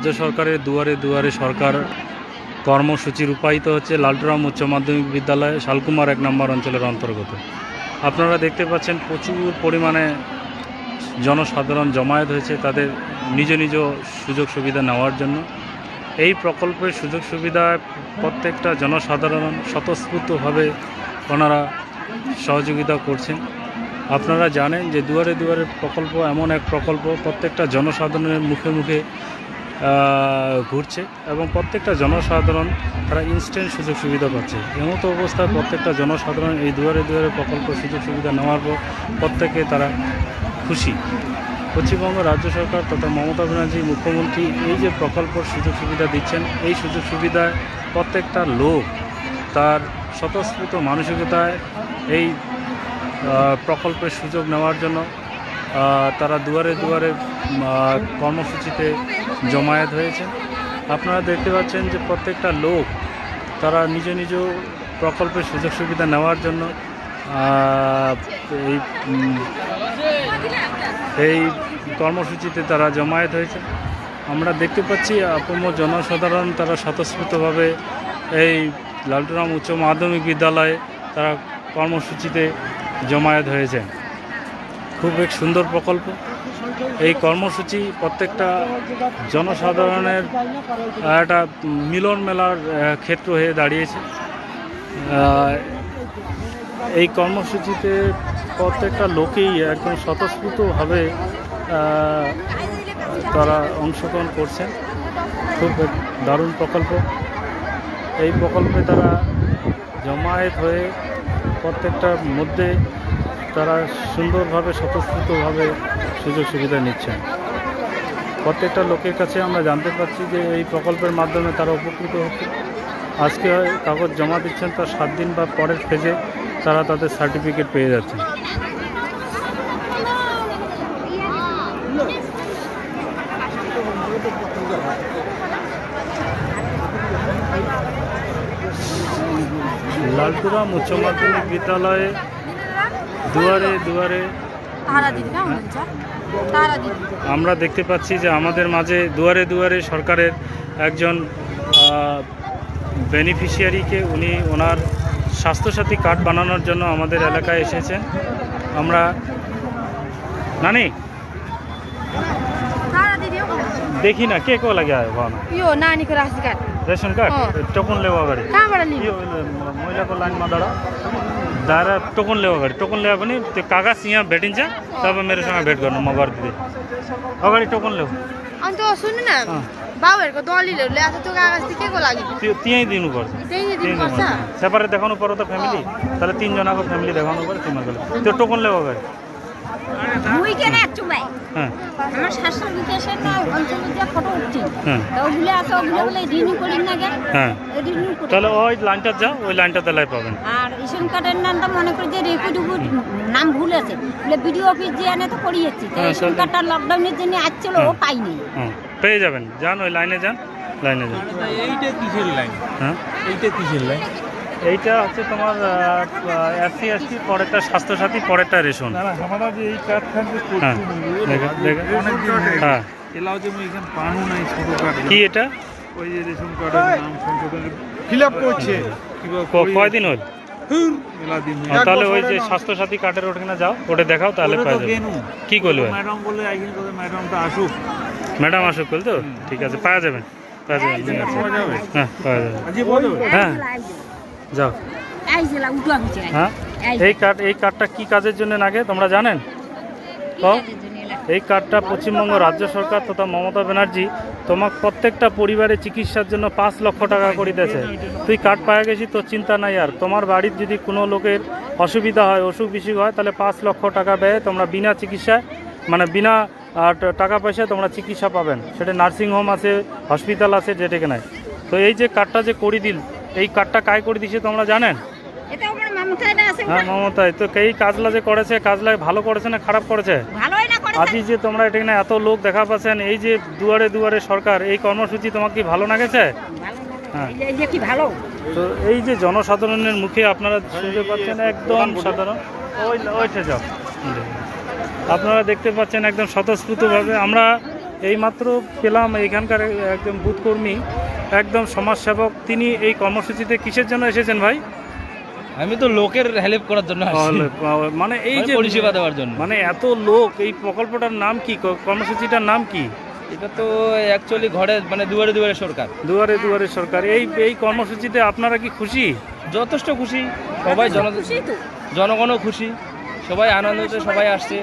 রাজ্য সরকারের দুয়ারে দুয়ারে সরকার কর্মসূচি রূপায়িত হচ্ছে লালটুরাম উচ্চ মাধ্যমিক বিদ্যালয় শালকুমার 1 নম্বর অঞ্চলের অন্তর্গত। আপনারা দেখতে পাচ্ছেন প্রচুর পরিমাণে জনসাধারণ জমায়েত হয়েছে তাদের নিজ নিজ সুযোগ সুবিধা নেওয়ার জন্য। এই প্রকল্পের সুযোগ সুবিধা প্রত্যেকটা জনসাধারণ স্বতঃস্ফূর্তভাবে ওনারা সহযোগিতা করছেন। আপনারা জানেন যে দুয়ারে দুয়ারে প্রকল্প এমন এক প্রকল্প প্রত্যেকটা জনসাধারণের মুখে মুখে ঘুরছে এবং প্রত্যেকটা জনসাধারণ তারা ইনস্ট্যান্ট সুযোগ সুবিধা পাচ্ছে। এমতো অবস্থায় প্রত্যেকটা জনসাধারণ এই দুয়ারে দুয়ারে প্রকল্প সুযোগ সুবিধা নেওয়ার পর প্রত্যেকে তারা খুশি। পশ্চিমবঙ্গ রাজ্য সরকার তথা মমতা ব্যানার্জি মুখ্যমন্ত্রী এই যে প্রকল্পর সুযোগ সুবিধা দিচ্ছেন, এই সুযোগ সুবিধায় প্রত্যেকটা লোক তার স্বতঃস্ফূর্ত মানসিকতায় এই প্রকল্পের সুযোগ নেওয়ার জন্য তারা দুয়ারে দুয়ারে কর্মসূচিতে জমায়েত হয়েছে। আপনারা দেখতে পাচ্ছেন যে প্রত্যেকটা লোক তারা নিজ নিজ প্রকল্পের সুযোগ সুবিধা নেওয়ার জন্য এই কর্মসূচিতে তারা জমায়েত হয়েছে। আমরা দেখতে পাচ্ছি আপমর জনসাধারণ তারা স্বতঃস্ফূর্তভাবে এই লালটুরাম উচ্চ মাধ্যমিক বিদ্যালয়ে তারা কর্মসূচিতে জমায়েত হয়েছে। খুব এক সুন্দর প্রকল্প। এই কর্মসূচি প্রত্যেকটা জনসাধারণের একটা মিলন মেলার ক্ষেত্র হয়ে দাঁড়িয়েছে। এই কর্মসূচিতে প্রত্যেকটা লোকেই একদম স্বতঃস্ফূর্তভাবে তারা অংশগ্রহণ করছেন। খুব দারুণ প্রকল্প। এই প্রকল্পে তারা জমায়েত হয়ে প্রত্যেকটার মধ্যে তারা সুন্দরভাবে স্বতঃস্ফূর্তভাবে সুযোগ সুবিধা নিচ্ছেন। প্রত্যেকটা লোকের কাছে আমরা জানতে পারছি যে এই প্রকল্পের মাধ্যমে তারা উপকৃত হচ্ছে। আজকে কাগজ জমা দিচ্ছেন, তার 7 দিন বা পরের ফেজে তারা তাদের সার্টিফিকেট পেয়ে যাচ্ছেন। লালটুরাম উচ্চ মাধ্যমিক বিদ্যালয়ে দুয়ারে দুয়ারে আমরা দেখতে পাচ্ছি যে আমাদের মাঝে দুয়ারে দুয়ারে সরকারের একজন বেনিফিশিয়ারিকে উনি ওনার স্বাস্থ্যসাথী কার্ড বানানোর জন্য আমাদের এলাকায় এসেছেন। আমরা নানি देखी ना के को लगे आयो भन यो नानीको राशन कार्ड टोकन लेवा अगाडि कहाँबाट लिनु? यो महिलाको लाइनमा दारा टोकन लेवा अगाडि टोकन ल्यायो भने त्यो कागज यहाँ भेटिन्छ। तब मेरोसँग भेट गर्नु, म गरिदिँदै। अगाडि टोकन ल्याऊ। अन्त सुन्नु न, बाबुहरुको दलिलहरु ल्याएको त्यो कागज चाहिँ केको लागि? त्यो त्यही दिनुपर्छ। त्यही दिनुपर्छ। सेपरेट देखाउनु पर्यो त फ्यामिली। तर 3 जनाको फ्यामिली देखाउनु पर्यो तिमीहरुको। त्यो टोकन ल्याऊ अगाडि। মুই কেন একটু ভাই আমার শাশুড়ি বিদেশে না অঞ্চলে যে ফটো উঠছি ওগুলো আছে ওগুলো বলে রিনিউ করি না কেন? রিনিউ করি। তাহলে ওই লাইনটা যাও, ওই লাইনটাতে লাই পাবেন। আর রেশন কার্ডের নামটা মনে করি যে রেকর্ড নাম ভুল আছে বলে বিডিও অফিস যে এনে তো করিয়েছি। রেশন কার্ডটা লকডাউনের জন্য আসছিল, ও পাইনি। পেয়ে যাবেন, যান ওই লাইনে যান, লাইনে যান। এইটা কিসের লাইন? হ্যাঁ এইটা কিসের লাইন? এইটা হচ্ছে তোমার এসসি এসটি, পরেরটা স্বাস্থ্যসাথী, পরেরটা রেশন। আমরা যে এই কার্ড থাকবে হ্যাঁ এলাও যে মই এখানে পানু নাই ছোট কার্ড। কি এটা? ওই যে রেশন কার্ডের নাম সংশোধন ফিল আপ করছে। কয়দিন হল? মেলা দিন। তাহলে ওই যে স্বাস্থ্যসাথী কার্ডের ওখানে যাও, ওটা দেখাও, তাহলে পাওয়া যাবে। কি করবে ম্যাডাম বলে আইগিন করে ম্যাডামটা আসুক। ম্যাডাম আসুক বল তো, ঠিক আছে, পাওয়া যাবেন, পাওয়া যাবেন। হ্যাঁ পাওয়া যাবে। হ্যাঁ যাও। হ্যাঁ এই কার্ডটা কি কাজের জন্য লাগে তোমরা জানেন? এই কার্ডটা পশ্চিমবঙ্গ রাজ্য সরকার তথা মমতা ব্যানার্জি তোমার প্রত্যেকটা পরিবারের চিকিৎসার জন্য 5 লক্ষ টাকা করে দিয়েছে। তুই কার্ড পাওয়া গেছি, তোর চিন্তা নাই আর। তোমার বাড়ির যদি কোনো লোকের অসুবিধা হয়, অসুখ বিসুখ হয়, তাহলে 5 লক্ষ টাকা ব্যয়ে তোমরা বিনা চিকিৎসায়, মানে বিনা টাকা পয়সায় তোমরা চিকিৎসা পাবেন। সেটা নার্সিংহোম আছে, হসপিটাল আছে, যেটাকে নাই। তো এই যে কার্ডটা যে করে দিল, এই কার্ডটা কাজ করে দিছে তোমরা জানেন? হ্যাঁ মমতাই তো এই কাজলা যে করেছে, কাজলা ভালো করেছে না খারাপ করেছে? আজই যে তোমরা এটাকে না এত লোক দেখা পাচ্ছেন, এই যে দুয়ারে দুয়ারে সরকার, এই কর্মসূচি তোমার কি ভালো লাগেছে? হ্যাঁ তো এই যে জনসাধারণের মুখে আপনারা শুনতে পাচ্ছেন, একদম সাধারণ ওইটা যাও, আপনারা দেখতে পাচ্ছেন একদম স্বতঃস্ফূর্তভাবে। আমরা এইমাত্র পেলাম এখানকার একজন বুথকর্মী, একদম সমাজসেবক, তিনি এই কর্মসূচিতে কিসের জন্য এসেছেন ভাই? আমি তো লোকের হেল্প করার জন্য আসছি, মানে এই যে পরিষেবা দেওয়ার জন্য। মানে এত লোক, এই প্রকল্পটার নাম কি, কর্মসূচিটার নাম কি? এটা তো অ্যাকচুয়ালি ঘরে মানে দুয়ারে দুয়ারে সরকার। দুয়ারে দুয়ারে সরকার, এই কর্মসূচিতে আপনারা কি খুশি? যথেষ্ট খুশি, সবাই জনগণও খুশি, সবাই আনন্দতে সবাই আসছে।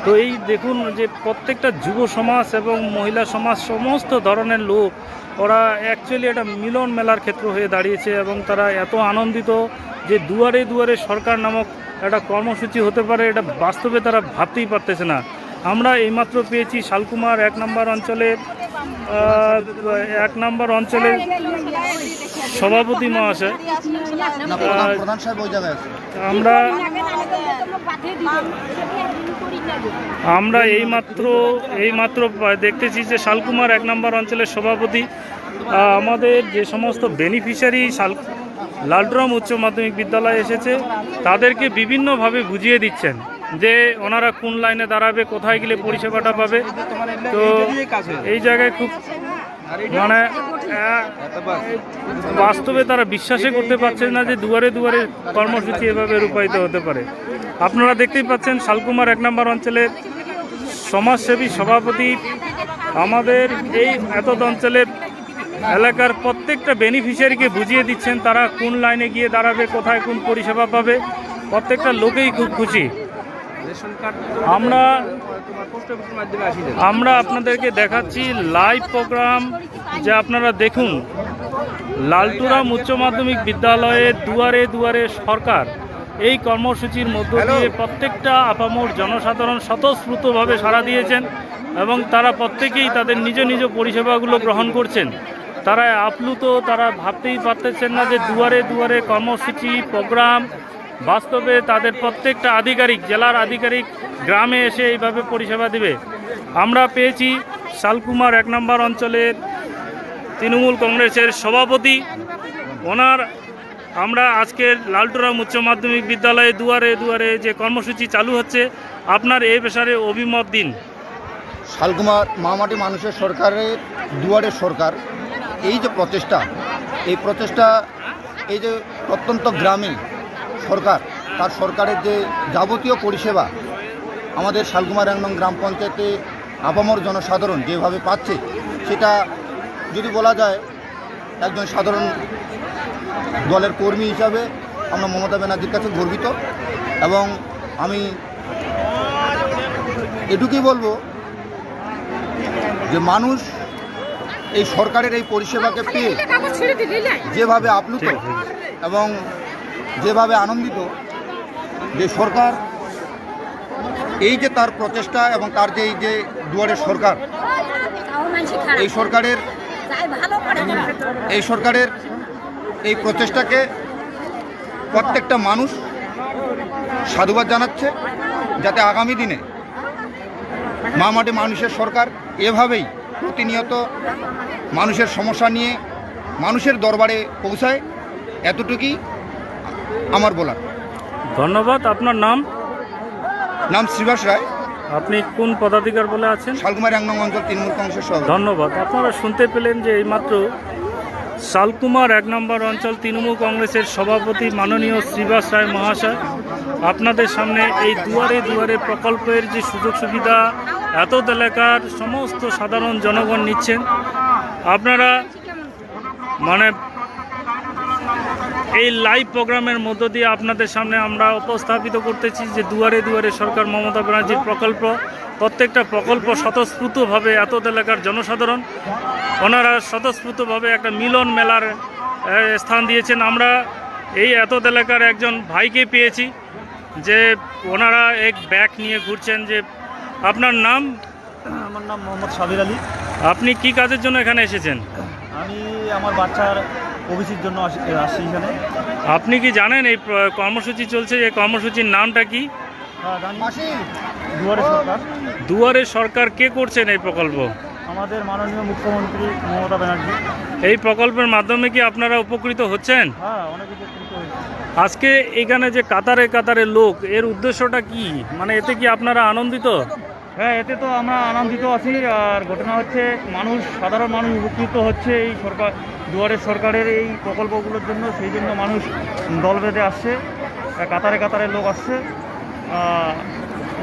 তো এই দেখুন যে প্রত্যেকটা যুব সমাজ এবং মহিলা সমাজ, সমস্ত ধরনের লোক, ওরা অ্যাকচুয়ালি একটা মিলন মেলার ক্ষেত্র হয়ে দাঁড়িয়েছে এবং তারা এত আনন্দিত যে দুয়ারে দুয়ারে সরকার নামক একটা কর্মসূচি হতে পারে, এটা বাস্তবে তারা ভাবতেই পারতেছে না। আমরা এইমাত্র পেয়েছি শালকুমার 1 নম্বর অঞ্চলের 1 নম্বর অঞ্চলের সভাপতি মহাশয়। আমরা এইমাত্র দেখতেছি যে শালকুমার 1 নম্বর অঞ্চলের সভাপতি আমাদের যে সমস্ত বেনিফিশিয়ারি লালটুরাম উচ্চ মাধ্যমিক বিদ্যালয়ে এসেছে তাদেরকে বিভিন্নভাবে বুঝিয়ে দিচ্ছেন যে ওনারা কোন লাইনে দাঁড়াবে, কোথায় গেলে পরিষেবাটা পাবে। তো এই জায়গায় খুব মানে বাস্তবে তারা বিশ্বাসই করতে পারছেন না যে দুয়ারে দুয়ারে কর্মসূচি এভাবে রূপায়িত হতে পারে। আপনারা দেখতেই পাচ্ছেন শালকুমার 1 নম্বর অঞ্চলের সমাজসেবী সভাপতি আমাদের এই এত অঞ্চলের এলাকার প্রত্যেকটা বেনিফিশিয়ারিকে বুঝিয়ে দিচ্ছেন তারা কোন লাইনে গিয়ে দাঁড়াবে, কোথায় কোন পরিষেবা পাবে। প্রত্যেকটা লোকেই খুব খুশি। আমরা আপনাদেরকে দেখাচ্ছি লাইভ প্রোগ্রাম, যে আপনারা দেখুন লালটুরাম উচ্চ মাধ্যমিক বিদ্যালয়ে দুয়ারে দুয়ারে সরকার এই কর্মসূচির মধ্য দিয়ে প্রত্যেকটা আপামর জনসাধারণ স্বতঃস্ফূর্তভাবে সাড়া দিয়েছেন এবং তারা প্রত্যেকেই তাদের নিজ নিজ পরিষেবাগুলো গ্রহণ করছেন। তারা আপ্লুত, তারা ভাবতেই পারতেছেন না যে দুয়ারে দুয়ারে কর্মসূচি প্রোগ্রাম বাস্তবে তাদের প্রত্যেকটা আধিকারিক, জেলার আধিকারিক গ্রামে এসে এইভাবে পরিষেবা দিবে। আমরা পেয়েছি শালকুমার 1 নম্বর অঞ্চলের তৃণমূল কংগ্রেসের সভাপতি, আমরা আজকের লালটুরাম উচ্চ মাধ্যমিক বিদ্যালয়ে দুয়ারে দুয়ারে যে কর্মসূচি চালু হচ্ছে, আপনার এই বিষয়ে অভিমত দিন। শালকুমার মামাটি মানুষের সরকারের দুয়ারে সরকার, এই যে প্রচেষ্টা, এই প্রচেষ্টা, এই যে প্রত্যন্ত গ্রামে সরকার, তার সরকারের যে যাবতীয় পরিষেবা আমাদের শালকুমার 1 নং গ্রাম পঞ্চায়েতে আপামর জনসাধারণ যেভাবে পাচ্ছে, সেটা যদি বলা যায় একজন সাধারণ দলের কর্মী হিসাবে আমরা মমতা ব্যানার্জির কাছে গর্বিত। এবং আমি এটুকুই বলবো যে মানুষ এই সরকারের এই পরিষেবাকে পেয়ে যেভাবে আপ্লুত এবং যেভাবে আনন্দিত, যে সরকার এই যে তার প্রচেষ্টা এবং তার যে এই যে দুয়ারে সরকার, এই সরকারের এই প্রচেষ্টাকে প্রত্যেকটা মানুষ সাধুবাদ জানাচ্ছে, যাতে আগামী দিনে মামাটি মানুষের সরকার এভাবেই প্রতিনিয়ত মানুষের সমস্যা নিয়ে মানুষের দরবারে পৌঁছায়, এতটুকুই আমার বলার। ধন্যবাদ। আপনার নাম? নাম শ্রীবাস রায়। আপনি কোন পদাধিকার বলে আছেন? শালকুমার 1 নং অঞ্চল তৃণমূল কংগ্রেসের সভাপতি। ধন্যবাদ। আপনারা শুনতে পেলেন যে এইমাত্র শালকুমার 1 নম্বর অঞ্চল তৃণমূল কংগ্রেসের সভাপতি মাননীয় শ্রীবাস রায় মহাশয় আপনাদের সামনে এই দুয়ারে দুয়ারে প্রকল্পের যে সুযোগ সুবিধা এত এলাকার সমস্ত সাধারণ জনগণ নিচ্ছেন। আপনারা মানে এই লাইভ প্রোগ্রামের মধ্য দিয়ে আপনাদের সামনে আমরা উপস্থাপিত করতেছি যে দুয়ারে দুয়ারে সরকার মমতা ব্যানার্জির প্রকল্প, প্রত্যেকটা প্রকল্প স্বতঃস্ফূর্তভাবে এত এলাকার জনসাধারণ ওনারা স্বতঃস্ফূর্তভাবে একটা মিলন মেলার স্থান দিয়েছেন। আমরা এই এত এলাকার একজন ভাইকে পেয়েছি যে ওনারা এক ব্যাগ নিয়ে ঘুরছেন। যে আপনার নাম? আমার নাম মোহাম্মদ সাবির আলী। আপনি কি কাজের জন্য এখানে এসেছেন? আমি আমার বাচ্চার ওবিসির জন্য আসছি এখানে। আপনি কি জানেন এই কর্মসূচি চলছে, এই কর্মসূচির নামটা কি? দুয়ারে সরকার। দুয়ারে সরকার কে করছেন এই প্রকল্প? আমাদের মাননীয় মুখ্যমন্ত্রী মমতা ব্যানার্জি। এই প্রকল্পের মাধ্যমে কি আপনারা উপকৃত হচ্ছেন? হ্যাঁ, অনেক উপকৃত হয়েছে। আজকে এখানে যে কাতারে কাতারে লোক, এর উদ্দেশ্যটা কি? মানে এতে কি আপনারা আনন্দিত? হ্যাঁ, এতে তো আমরা আনন্দিত আছি। আর ঘটনা হচ্ছে সাধারণ মানুষ উপকৃত হচ্ছে এই সরকারের এই প্রকল্পগুলোর জন্য। সেই জন্য মানুষ দল বেঁধে আসছে, কাতারে কাতারে লোক আসছে,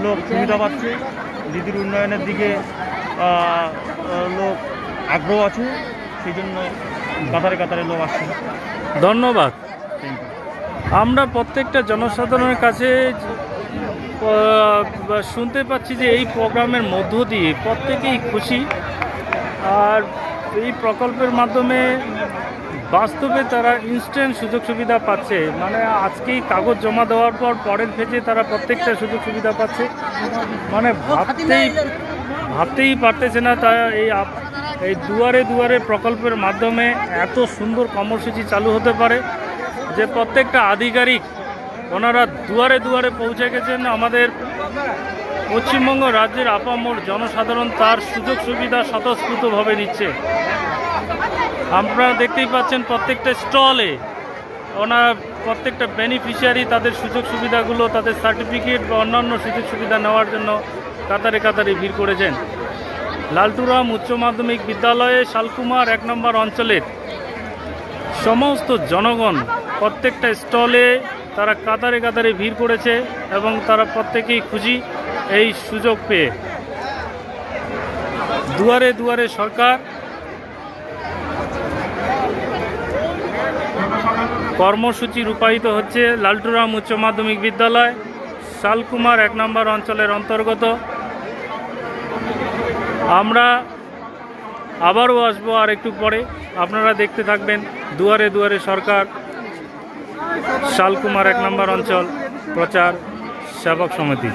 লোক সুবিধা পাচ্ছে, দিদির উন্নয়নের দিকে লোক আগ্রহ আছে, সেই জন্য কাতারে কাতারে লোক আসছে। ধন্যবাদ। আমরা প্রত্যেকটা জনসাধারণের কাছে শুনতে পাচ্ছি যে এই প্রোগ্রামের মধ্য দিয়ে প্রত্যেকেই খুশি, আর এই প্রকল্পের মাধ্যমে বাস্তবে তারা ইনস্ট্যান্ট সুযোগ সুবিধা পাচ্ছে। মানে আজকেই কাগজ জমা দেওয়ার পর পরের ফেজে তারা প্রত্যেকটা সুযোগ সুবিধা পাচ্ছে। মানে ভাবতেই পারতেছে না তা এই দুয়ারে দুয়ারে প্রকল্পের মাধ্যমে এত সুন্দর কর্মসূচি চালু হতে পারে যে প্রত্যেকটা আধিকারিক ওনারা দুয়ারে দুয়ারে পৌঁছে গেছেন। আমাদের পশ্চিমবঙ্গ রাজ্যের আপামর জনসাধারণ তার সুযোগ সুবিধা স্বতঃস্ফূর্তভাবে নিচ্ছে। আপনারা দেখতেই পাচ্ছেন প্রত্যেকটা স্টলে প্রত্যেকটা বেনিফিশিয়ারি তাদের সুযোগ সুবিধাগুলো, তাদের সার্টিফিকেট বা অন্যান্য সুযোগ সুবিধা নেওয়ার জন্য কাতারে কাতারে ভিড় করেছেন। লালটুরাম উচ্চ মাধ্যমিক বিদ্যালয়ে শালকুমার 1 নম্বর অঞ্চলের সমস্ত জনগণ প্রত্যেকটা স্টলে তারা কাতারে কাতারে ভিড় করেছে এবং তারা প্রত্যেকেই খুশি এই সুযোগ পেয়ে। দুয়ারে দুয়ারে সরকার কর্মসূচি রূপায়িত হচ্ছে লালটুরাম উচ্চ মাধ্যমিক বিদ্যালয় শালকুমার 1 নম্বর অঞ্চলের অন্তর্গত। আমরা আবারও আসবো আর একটু পরে, আপনারা দেখতে থাকবেন দুয়ারে দুয়ারে সরকার শালকুমার 1 নম্বর অঞ্চল প্রচার সেবক সমিতি।